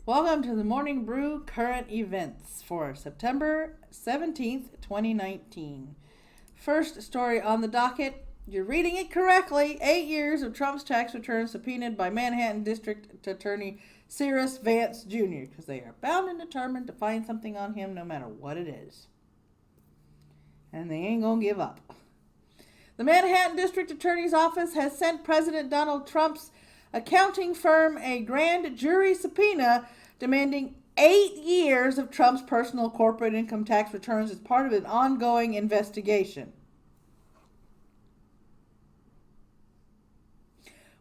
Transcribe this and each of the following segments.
Welcome to the Morning Brew current events for September 17th, 2019. First story on the docket. You're reading it correctly. 8 years of Trump's tax returns subpoenaed by Manhattan District Attorney Cyrus Vance Jr. because they are bound and determined to find something on him no matter what it is. And they ain't gonna give up. The Manhattan District Attorney's Office has sent President Donald Trump's accounting firm a grand jury subpoena demanding 8 years of Trump's personal corporate income tax returns as part of an ongoing investigation.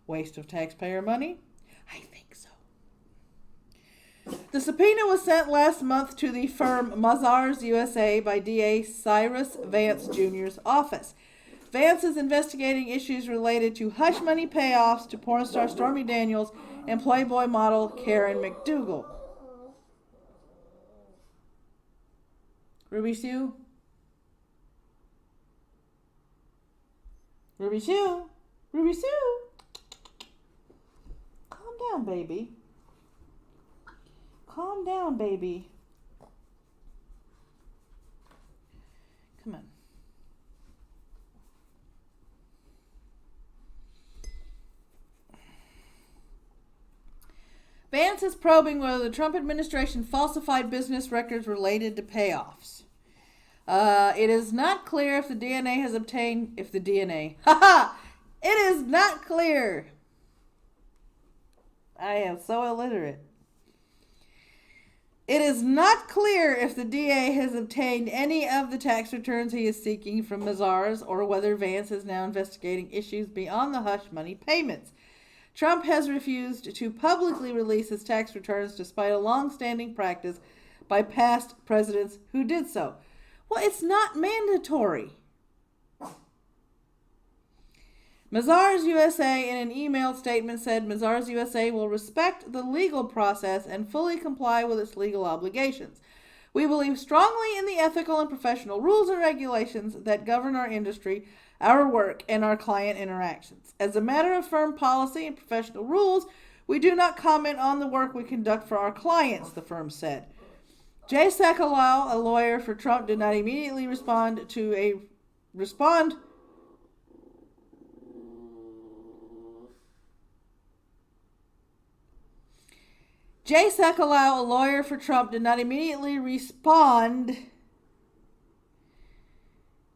Waste of taxpayer money? I think so. The subpoena was sent last month to the firm Mazars USA by DA Cyrus Vance Jr.'s office. Vance is investigating issues related to hush money payoffs to porn star Stormy Daniels and Playboy model Karen McDougal. Ruby Sue? Ruby Sue? Ruby Sue? Calm down, baby. Calm down, baby. Come on. Vance is probing whether the Trump administration falsified business records related to payoffs. It is not clear if the DNA has obtained... It is not clear. I am so illiterate. It is not clear if the DA has obtained any of the tax returns he is seeking from Mazars or whether Vance is now investigating issues beyond the hush money payments. Trump has refused to publicly release his tax returns despite a long-standing practice by past presidents who did so. Well, it's not mandatory. Mazars USA, in an emailed statement, said Mazars USA will respect the legal process and fully comply with its legal obligations. We believe strongly in the ethical and professional rules and regulations that govern our industry, our work, and our client interactions. As a matter of firm policy and professional rules, we do not comment on the work we conduct for our clients, the firm said. Jay Sekulow, a lawyer for Trump, did not immediately respond. Jay Sekulow, a lawyer for Trump, did not immediately respond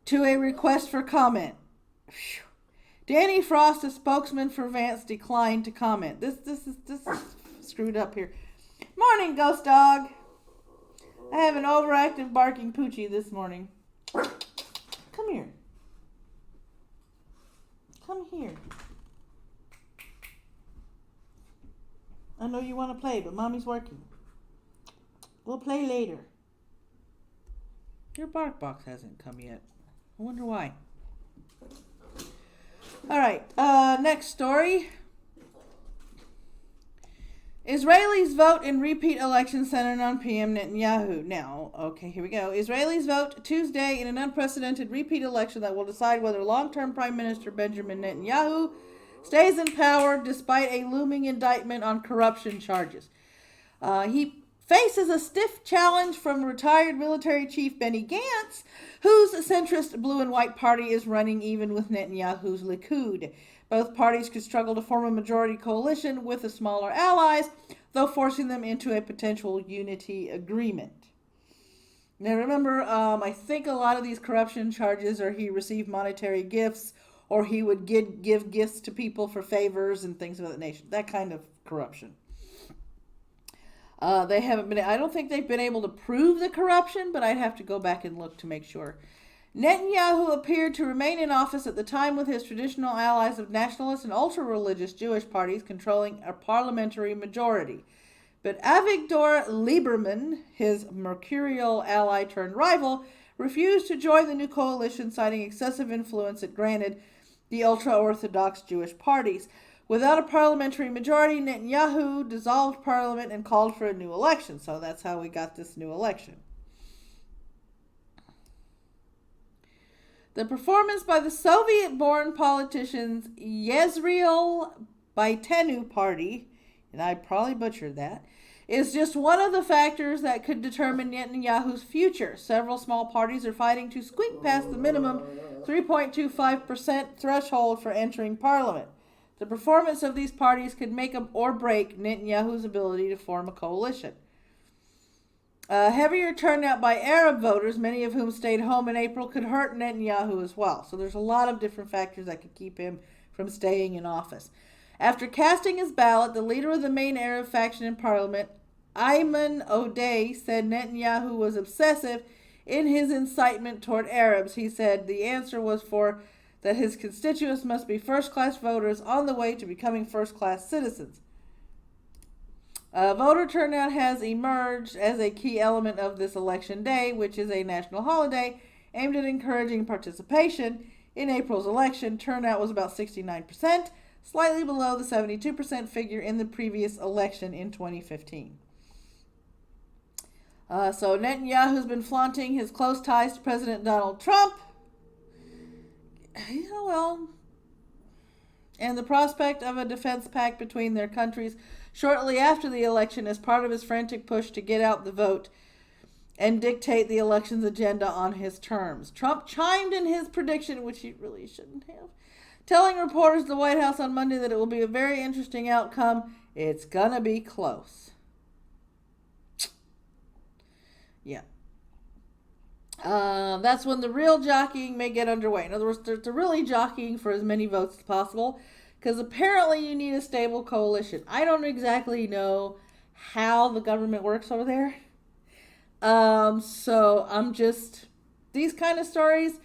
to a request for comment. Whew. Danny Frost, a spokesman for Vance, declined to comment. This is screwed up here. Morning, ghost dog. I have an overactive barking poochie this morning. Come here. Come here. I know you want to play, but Mommy's working. We'll play later. Your bark box hasn't come yet. I wonder why. All right, next story. Israelis vote in repeat election centered on PM Netanyahu. Now, okay, here we go. Israelis vote Tuesday in an unprecedented repeat election that will decide whether long-term Prime Minister Benjamin Netanyahu stays in power despite a looming indictment on corruption charges. He faces a stiff challenge from retired military chief Benny Gantz, whose centrist blue and white party is running even with Netanyahu's Likud. Both parties could struggle to form a majority coalition with the smaller allies, though forcing them into a potential unity agreement. Now remember, I think a lot of these corruption charges are he received monetary gifts, or he would give gifts to people for favors and things of that nature. That kind of corruption. They haven't been, I don't think they've been able to prove the corruption, but I'd have to go back and look to make sure. Netanyahu appeared to remain in office at the time with his traditional allies of nationalist and ultra-religious Jewish parties controlling a parliamentary majority. But Avigdor Lieberman, his mercurial ally turned rival, refused to join the new coalition, citing excessive influence it granted the ultra-Orthodox Jewish parties. Without a parliamentary majority, Netanyahu dissolved parliament and called for a new election. So that's how we got this new election. The performance by the Soviet-born politicians Yezriel Baitenu Party, and I probably butchered that, is just one of the factors that could determine Netanyahu's future. Several small parties are fighting to squeak past the minimum 3.25% threshold for entering parliament. The performance of these parties could make or break Netanyahu's ability to form a coalition. A heavier turnout by Arab voters, many of whom stayed home in April, could hurt Netanyahu as well. So there's a lot of different factors that could keep him from staying in office. After casting his ballot, the leader of the main Arab faction in parliament, Ayman Odeh, said Netanyahu was obsessive in his incitement toward Arabs. He said the answer was that his constituents must be first-class voters on the way to becoming first-class citizens. Voter turnout has emerged as a key element of this election day, which is a national holiday aimed at encouraging participation. In April's election, turnout was about 69%, slightly below the 72% figure in the previous election in 2015. So Netanyahu's been flaunting his close ties to President Donald Trump. And the prospect of a defense pact between their countries shortly after the election as part of his frantic push to get out the vote and dictate the election's agenda on his terms. Trump chimed in his prediction, which he really shouldn't have, telling reporters at the White House on Monday that it will be a very interesting outcome. It's gonna be close. Yeah. That's when the real jockeying may get underway. In other words, they're really jockeying for as many votes as possible, because apparently you need a stable coalition. I don't exactly know how the government works over there. So I'm just, these kind of stories,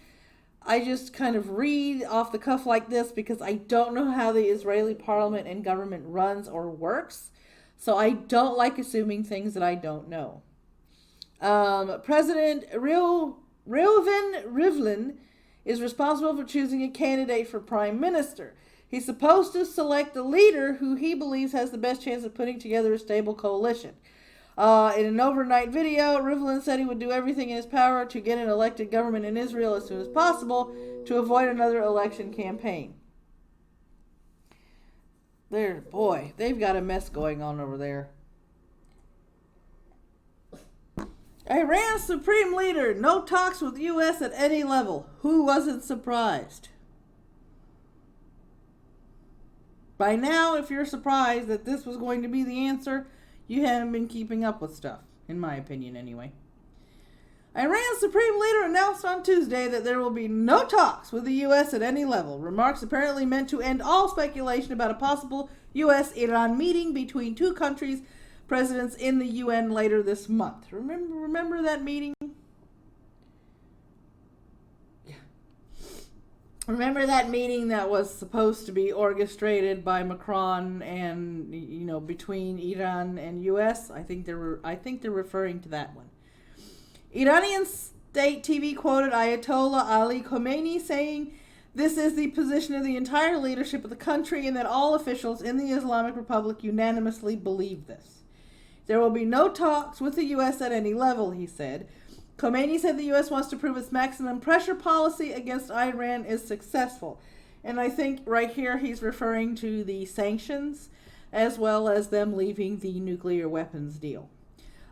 I just kind of read off the cuff like this because I don't know how the Israeli parliament and government runs or works. So I don't like assuming things that I don't know. President Reuven Rivlin is responsible for choosing a candidate for prime minister. He's supposed to select a leader who he believes has the best chance of putting together a stable coalition. In an overnight video, Rivlin said he would do everything in his power to get an elected government in Israel as soon as possible to avoid another election campaign. They've got a mess going on over there. Iran's supreme leader, no talks with U.S. at any level. Who wasn't surprised? By now, if you're surprised that this was going to be the answer, you haven't been keeping up with stuff, in my opinion anyway. Iran's supreme leader announced on Tuesday that there will be no talks with the U.S. at any level. Remarks apparently meant to end all speculation about a possible U.S.-Iran meeting between two countries' presidents in the UN later this month. Remember that meeting? Yeah. Remember that meeting that was supposed to be orchestrated by Macron and, between Iran and US? I think they're referring to that one. Iranian state TV quoted Ayatollah Ali Khamenei saying, "This is the position of the entire leadership of the country and that all officials in the Islamic Republic unanimously believe this. There will be no talks with the U.S. at any level," he said. Khomeini said the U.S. wants to prove its maximum pressure policy against Iran is successful. And I think right here he's referring to the sanctions as well as them leaving the nuclear weapons deal.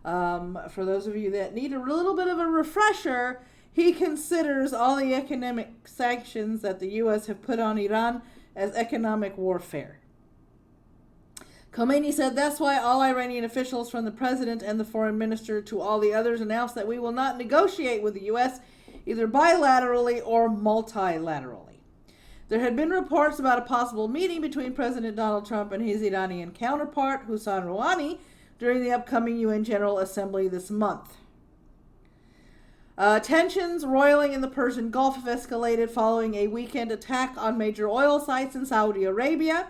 For those of you that need a little bit of a refresher, he considers all the economic sanctions that the U.S. have put on Iran as economic warfare. Khomeini said that's why all Iranian officials, from the president and the foreign minister to all the others, announced that we will not negotiate with the U.S. either bilaterally or multilaterally. There had been reports about a possible meeting between President Donald Trump and his Iranian counterpart, Hassan Rouhani, during the upcoming UN General Assembly this month. Tensions roiling in the Persian Gulf have escalated following a weekend attack on major oil sites in Saudi Arabia,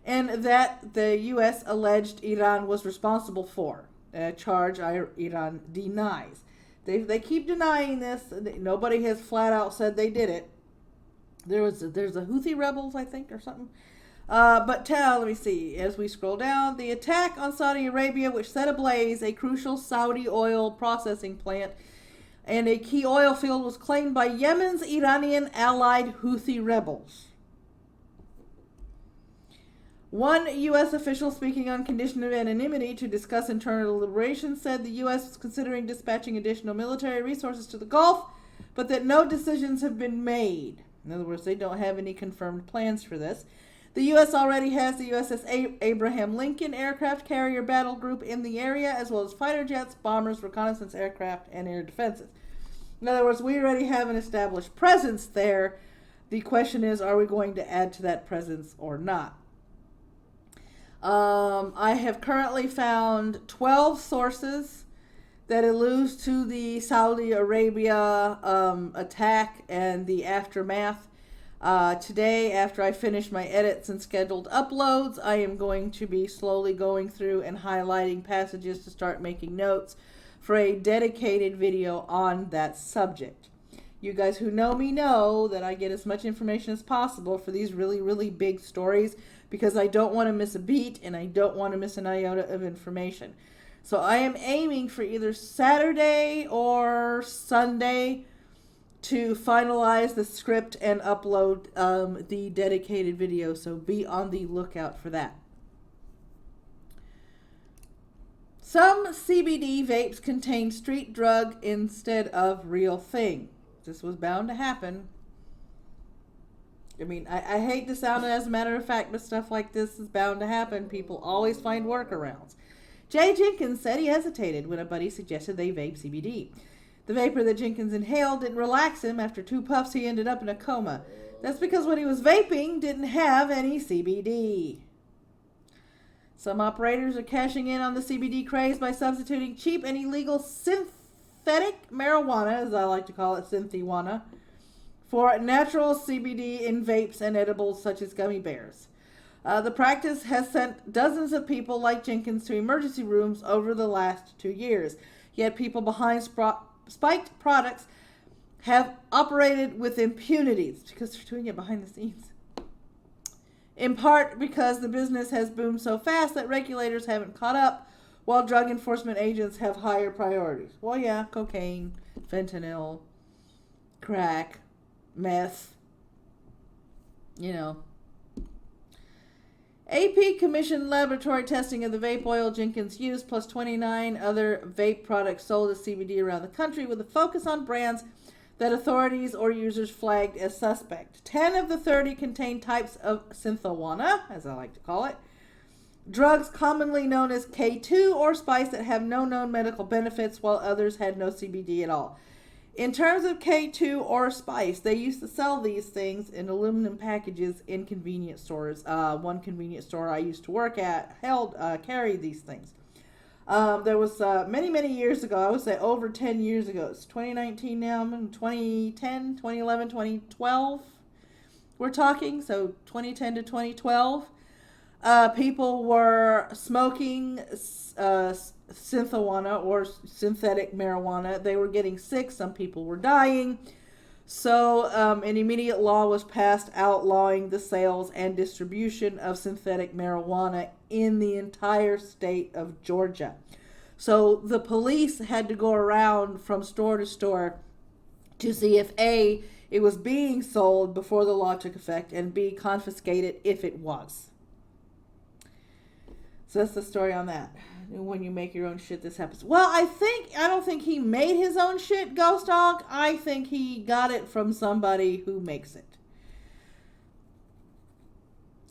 and that the U.S. alleged Iran was responsible for, a charge Iran denies. They keep denying this. Nobody has flat out said they did it. There's a Houthi rebels, I think, or something. But let me see. As we scroll down, the attack on Saudi Arabia, which set ablaze a crucial Saudi oil processing plant and a key oil field, was claimed by Yemen's Iranian allied Houthi rebels. One U.S. official speaking on condition of anonymity to discuss internal deliberations said the U.S. was considering dispatching additional military resources to the Gulf, but that no decisions have been made. In other words, they don't have any confirmed plans for this. The U.S. already has the USS Abraham Lincoln aircraft carrier battle group in the area, as well as fighter jets, bombers, reconnaissance aircraft, and air defenses. In other words, we already have an established presence there. The question is, are we going to add to that presence or not? I have currently found 12 sources that alludes to the Saudi Arabia attack and the aftermath. Today, after I finish my edits and scheduled uploads, I am going to be slowly going through and highlighting passages to start making notes for a dedicated video on that subject. You guys who know me know that I get as much information as possible for these really, really big stories because I don't want to miss a beat and I don't want to miss an iota of information. So I am aiming for either Saturday or Sunday to finalize the script and upload the dedicated video. So be on the lookout for that. Some CBD vapes contain street drug instead of real thing. This was bound to happen. I mean, I hate to sound it as a matter of fact, but stuff like this is bound to happen. People always find workarounds. Jay Jenkins said he hesitated when a buddy suggested they vape CBD. The vapor that Jenkins inhaled didn't relax him. After 2 puffs, he ended up in a coma. That's because what he was vaping didn't have any CBD. Some operators are cashing in on the CBD craze by substituting cheap and illegal synthetic marijuana, as I like to call it, synthijuana, for natural CBD in vapes and edibles such as gummy bears. The practice has sent dozens of people like Jenkins to emergency rooms over the last 2 years. Yet people behind spiked products have operated with impunity because they're doing it behind the scenes. In part because the business has boomed so fast that regulators haven't caught up, while drug enforcement agents have higher priorities. Well, yeah, cocaine, fentanyl, crack, meth, you know. AP commissioned laboratory testing of the vape oil Jenkins used, plus 29 other vape products sold as CBD around the country, with a focus on brands that authorities or users flagged as suspect. 10 of the 30 contain types of synthijuana, as I like to call it, drugs commonly known as K2 or spice that have no known medical benefits, while others had no CBD at all. In terms of K2 or spice, they used to sell these things in aluminum packages in convenience stores. One convenience store I used to work at carried these things. There was many, many years ago, I would say over 10 years ago. It's 2019 now, 2010, 2011, 2012. We're talking, so 2010 to 2012. People were smoking synthijuana or synthetic marijuana. They were getting sick. Some people were dying. So an immediate law was passed outlawing the sales and distribution of synthetic marijuana in the entire state of Georgia. So the police had to go around from store to store to see if A, it was being sold before the law took effect, and B, confiscate it if it was. So that's the story on that. When you make your own shit, this happens. Well, I don't think he made his own shit, Ghost Dog. I think he got it from somebody who makes it.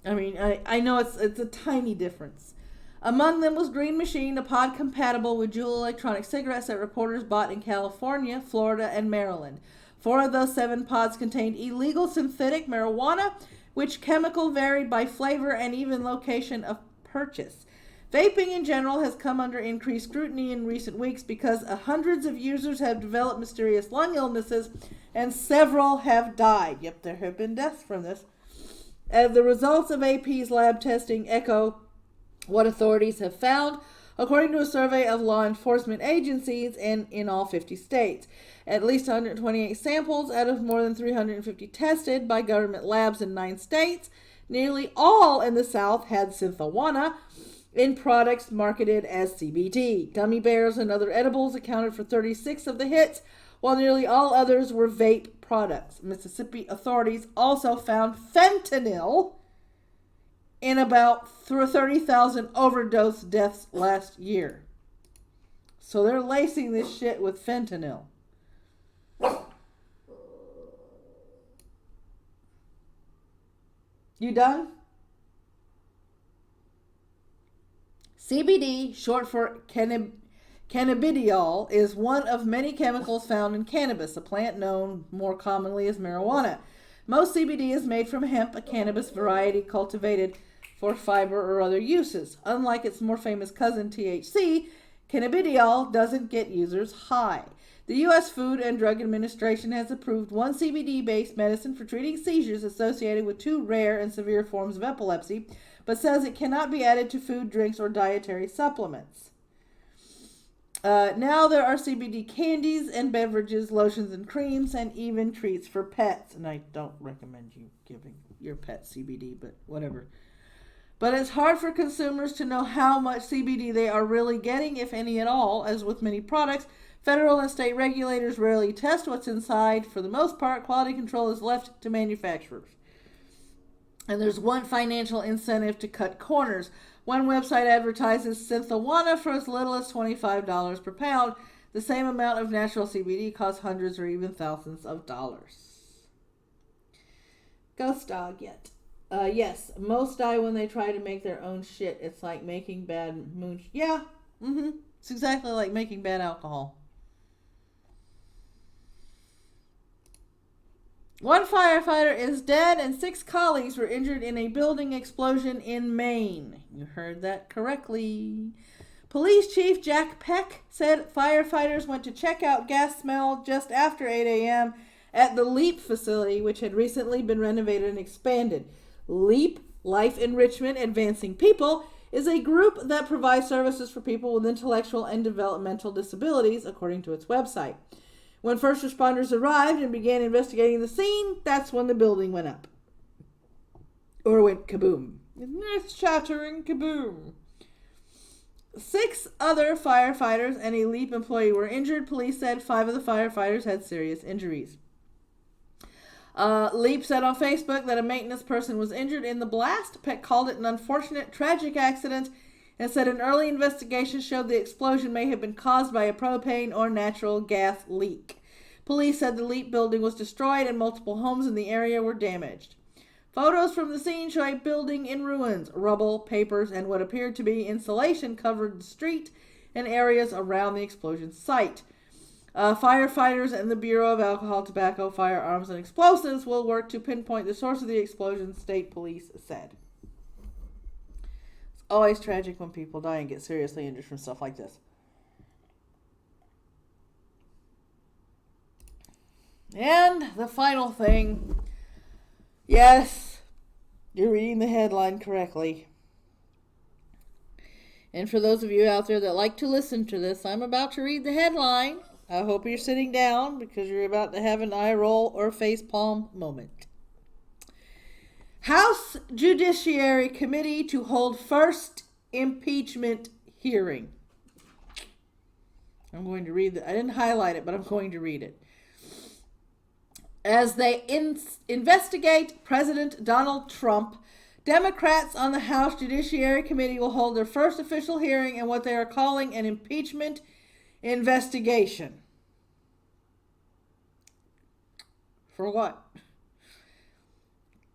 I mean, I know it's a tiny difference. Among them was Green Machine, a pod compatible with Juul electronic cigarettes that reporters bought in California, Florida, and Maryland. 4 of those 7 pods contained illegal synthetic marijuana, which chemical varied by flavor and even location of purchase. Vaping in general has come under increased scrutiny in recent weeks because hundreds of users have developed mysterious lung illnesses and several have died. Yep, there have been deaths from this. As the results of AP's lab testing echo what authorities have found, according to a survey of law enforcement agencies in all 50 states. At least 128 samples out of more than 350 tested by government labs in 9 states, nearly all in the South, had synthijuana in products marketed as CBD. Gummy bears and other edibles accounted for 36 of the hits, while nearly all others were vape products. Mississippi authorities also found fentanyl in about 30,000 overdose deaths last year. So they're lacing this shit with fentanyl. You done? CBD, short for cannabidiol, is one of many chemicals found in cannabis, a plant known more commonly as marijuana. Most CBD is made from hemp, a cannabis variety cultivated for fiber or other uses. Unlike its more famous cousin THC, cannabidiol doesn't get users high. The U.S. Food and Drug Administration has approved one CBD-based medicine for treating seizures associated with two rare and severe forms of epilepsy, but says it cannot be added to food, drinks, or dietary supplements. Now there are CBD candies and beverages, lotions and creams, and even treats for pets. And I don't recommend you giving your pet CBD, but whatever. But it's hard for consumers to know how much CBD they are really getting, if any at all. As with many products, federal and state regulators rarely test what's inside. For the most part, quality control is left to manufacturers. And there's one financial incentive to cut corners. One website advertises Synthowana for as little as $25 per pound. The same amount of natural CBD costs hundreds or even thousands of dollars. Ghost dog yet? Yes, most die when they try to make their own shit. It's like making bad moonshine. Yeah, it's exactly like making bad alcohol. One firefighter is dead and 6 colleagues were injured in a building explosion in Maine. You heard that correctly. Police Chief Jack Peck said firefighters went to check out gas smell just after 8 a.m. at the LEAP facility, which had recently been renovated and expanded. LEAP, Life Enrichment Advancing People, is a group that provides services for people with intellectual and developmental disabilities, according to its website. When first responders arrived and began investigating the scene, that's when the building went up. Or went kaboom. Earth shattering kaboom. 6 other firefighters and a LEAP employee were injured. Police said 5 of the firefighters had serious injuries. LEAP said on Facebook that a maintenance person was injured in the blast. Peck called it an unfortunate, tragic accident and said an early investigation showed the explosion may have been caused by a propane or natural gas leak. Police said the LEAP building was destroyed and multiple homes in the area were damaged. Photos from the scene show a building in ruins. Rubble, papers, and what appeared to be insulation covered the street and areas around the explosion site. Firefighters and the Bureau of Alcohol, Tobacco, Firearms, and Explosives will work to pinpoint the source of the explosion, state police said. It's always tragic when people die and get seriously injured from stuff like this. And the final thing. Yes, you're reading the headline correctly. And for those of you out there that like to listen to this, I'm about to read the headline. I hope you're sitting down because you're about to have an eye roll or facepalm moment. House Judiciary Committee to hold first impeachment hearing. I'm going to read it. I didn't highlight it, but I'm going to read it. As they investigate President Donald Trump, Democrats on the House Judiciary Committee will hold their first official hearing in what they are calling an impeachment investigation. For what?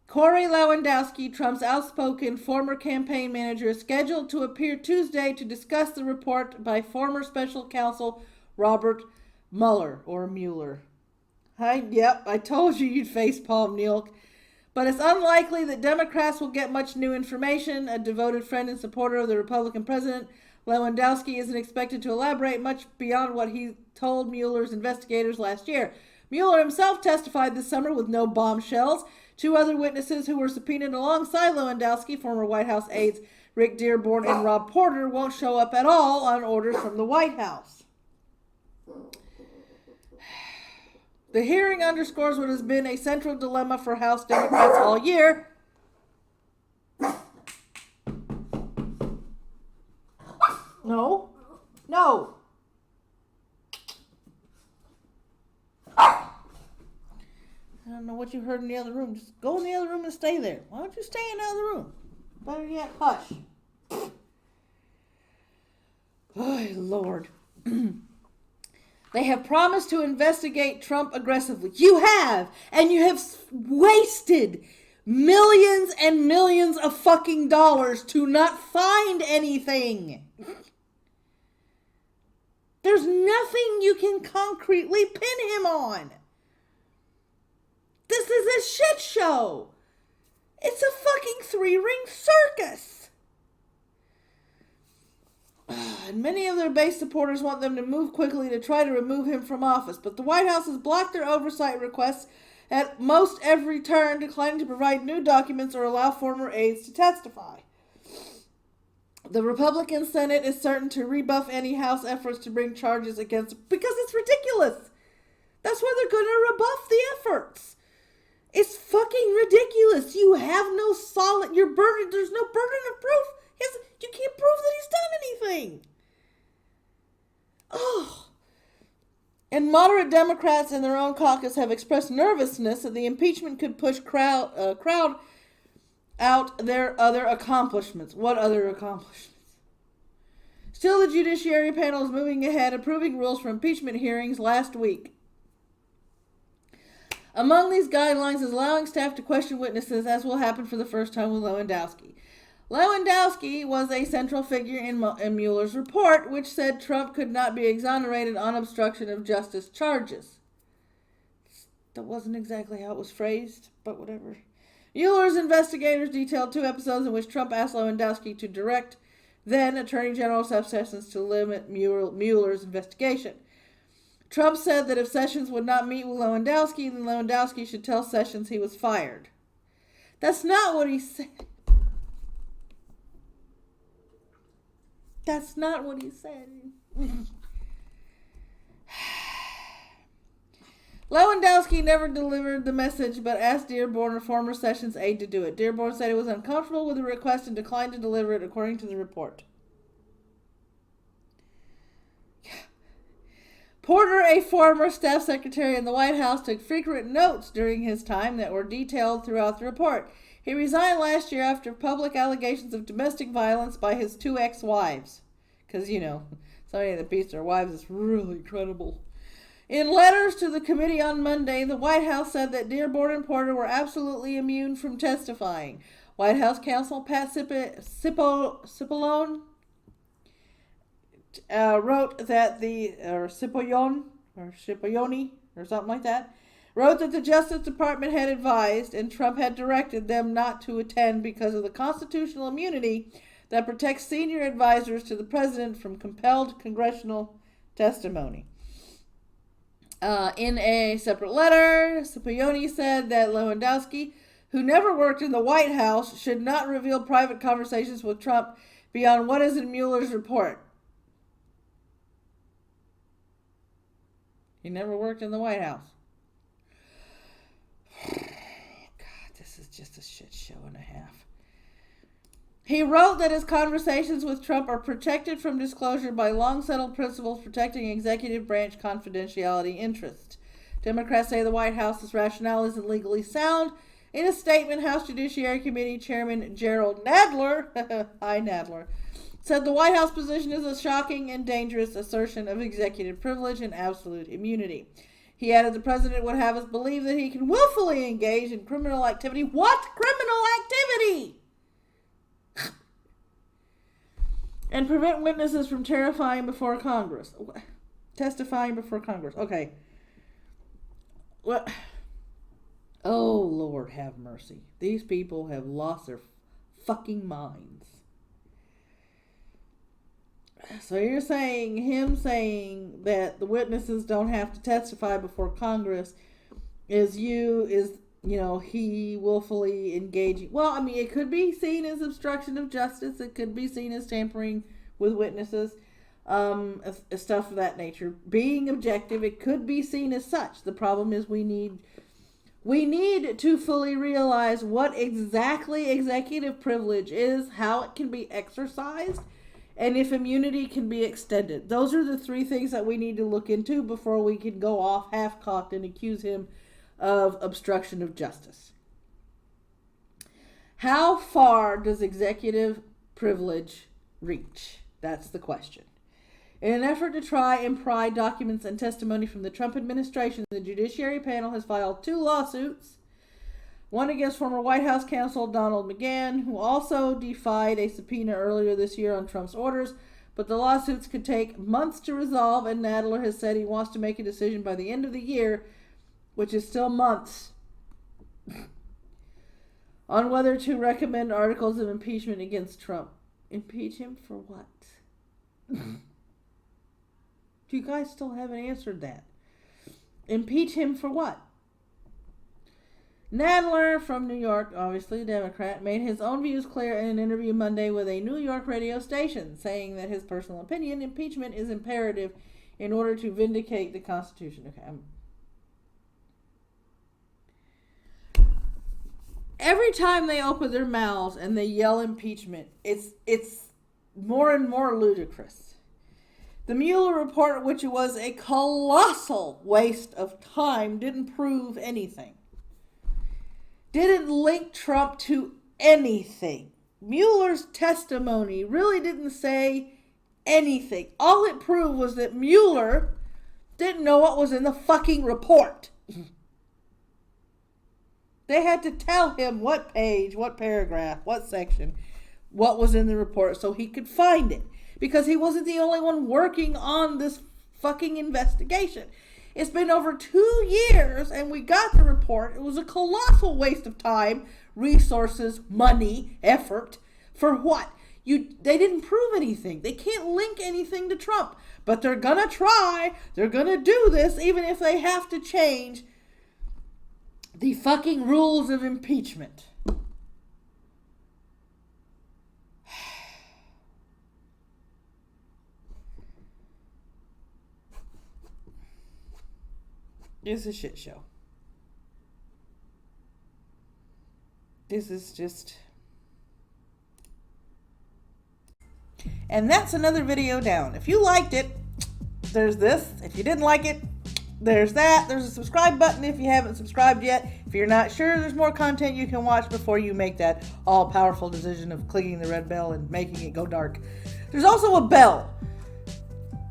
Corey Lewandowski, Trump's outspoken former campaign manager, is scheduled to appear Tuesday to discuss the report by former special counsel Robert Mueller, or Mueller. I told you you'd facepalm, Neil. But it's unlikely that Democrats will get much new information. A devoted friend and supporter of the Republican president, Lewandowski isn't expected to elaborate much beyond what he told Mueller's investigators last year. Mueller himself testified this summer with no bombshells. 2 other witnesses who were subpoenaed alongside Lewandowski, former White House aides Rick Dearborn and Rob Porter, won't show up at all on orders from the White House. The hearing underscores what has been a central dilemma for House Democrats all year. No. I don't know what you heard in the other room. Just go in the other room and stay there. Why don't you stay in the other room? Better yet, hush. Oh, Lord. They have promised to investigate Trump aggressively. You have! And you have wasted millions and millions of fucking dollars to not find anything. There's nothing you can concretely pin him on. This is a shit show. It's a fucking three-ring circus. And many of their base supporters want them to move quickly to try to remove him from office. But the White House has blocked their oversight requests at most every turn, declining to provide new documents or allow former aides to testify. The Republican Senate is certain to rebuff any House efforts to bring charges against him because it's ridiculous. That's why they're going to rebuff the efforts. It's fucking ridiculous. You have no solid, there's no burden of proof. You can't prove that he's done anything. Oh. And moderate Democrats in their own caucus have expressed nervousness that the impeachment could push crowd out their other accomplishments. What other accomplishments? Still, the Judiciary panel is moving ahead, approving rules for impeachment hearings last week. Among these guidelines is allowing staff to question witnesses, as will happen for the first time with Lewandowski. Lewandowski was a central figure in Mueller's report, which said Trump could not be exonerated on obstruction of justice charges. That wasn't exactly how it was phrased, but whatever. Mueller's investigators detailed 2 episodes in which Trump asked Lewandowski to direct then Attorney General Sessions to limit Mueller's investigation. Trump said that if Sessions would not meet with Lewandowski, then Lewandowski should tell Sessions he was fired. That's not what he said. That's not what he said. Lewandowski never delivered the message, but asked Dearborn, a former Sessions aide, to do it. Dearborn said he was uncomfortable with the request and declined to deliver it, according to the report. Porter, a former staff secretary in the White House, took frequent notes during his time that were detailed throughout the report. He resigned last year after public allegations of domestic violence by his 2 ex-wives. Because, somebody that beats their wives is really credible. In letters to the committee on Monday, the White House said that Dearborn and Porter were absolutely immune from testifying. White House counsel Pat Cipollone wrote that Cipollone, or something like that, wrote that the Justice Department had advised and Trump had directed them not to attend because of the constitutional immunity that protects senior advisors to the president from compelled congressional testimony. In a separate letter, Cipollone said that Lewandowski, who never worked in the White House, should not reveal private conversations with Trump beyond what is in Mueller's report. He never worked in the White House. God, this is just a shit show and a half. He wrote that his conversations with Trump are protected from disclosure by long-settled principles protecting executive branch confidentiality interests. Democrats say the White House's rationale isn't legally sound. In a statement, House Judiciary Committee Chairman Gerald Nadler, hi Nadler, said the White House position is a shocking and dangerous assertion of executive privilege and absolute immunity. He added the president would have us believe that he can willfully engage in criminal activity. What criminal activity? And prevent witnesses from testifying before Congress. Okay. What? Oh, Lord have mercy. These people have lost their fucking minds. So you're saying, him saying that the witnesses don't have to testify before Congress is he willfully engaging. Well, I mean, it could be seen as obstruction of justice. It could be seen as tampering with witnesses, stuff of that nature. Being objective, it could be seen as such. The problem is we need to fully realize what exactly executive privilege is, how it can be exercised, and if immunity can be extended. Those are the 3 things that we need to look into before we can go off half-cocked and accuse him of obstruction of justice. How far does executive privilege reach? That's the question. In an effort to try and pry documents and testimony from the Trump administration, the Judiciary Panel has filed 2 lawsuits. One against former White House counsel Donald McGahn, who also defied a subpoena earlier this year on Trump's orders, but the lawsuits could take months to resolve, and Nadler has said he wants to make a decision by the end of the year, which is still months, on whether to recommend articles of impeachment against Trump. Impeach him for what? You guys still haven't answered that. Impeach him for what? Nadler from New York, obviously a Democrat, made his own views clear in an interview Monday with a New York radio station, saying that his personal opinion, impeachment is imperative in order to vindicate the Constitution. Okay. Every time they open their mouths and they yell impeachment, it's more and more ludicrous. The Mueller report, which was a colossal waste of time, didn't prove anything. Didn't link Trump to anything. Mueller's testimony really didn't say anything. All it proved was that Mueller didn't know what was in the fucking report. They had to tell him what page, what paragraph, what section, what was in the report so he could find it. Because he wasn't the only one working on this fucking investigation. It's been over 2 years and we got the report. It was a colossal waste of time, resources, money, effort. For what? They didn't prove anything. They can't link anything to Trump. But they're gonna try. They're gonna do this even if they have to change the fucking rules of impeachment. It's a shit show. This is just... And that's another video down. If you liked it, there's this. If you didn't like it, there's that. There's a subscribe button if you haven't subscribed yet. If you're not sure there's more content you can watch before you make that all-powerful decision of clicking the red bell and making it go dark. There's also a bell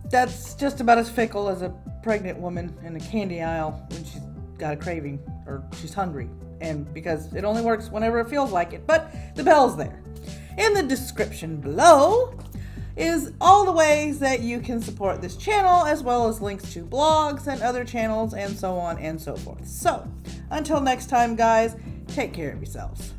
that's just about as fickle as a pregnant woman in a candy aisle when she's got a craving or she's hungry, and because it only works whenever it feels like it. But the bell's there. In the description below is all the ways that you can support this channel, as well as links to blogs and other channels and so on and so forth. So until next time, guys, take care of yourselves.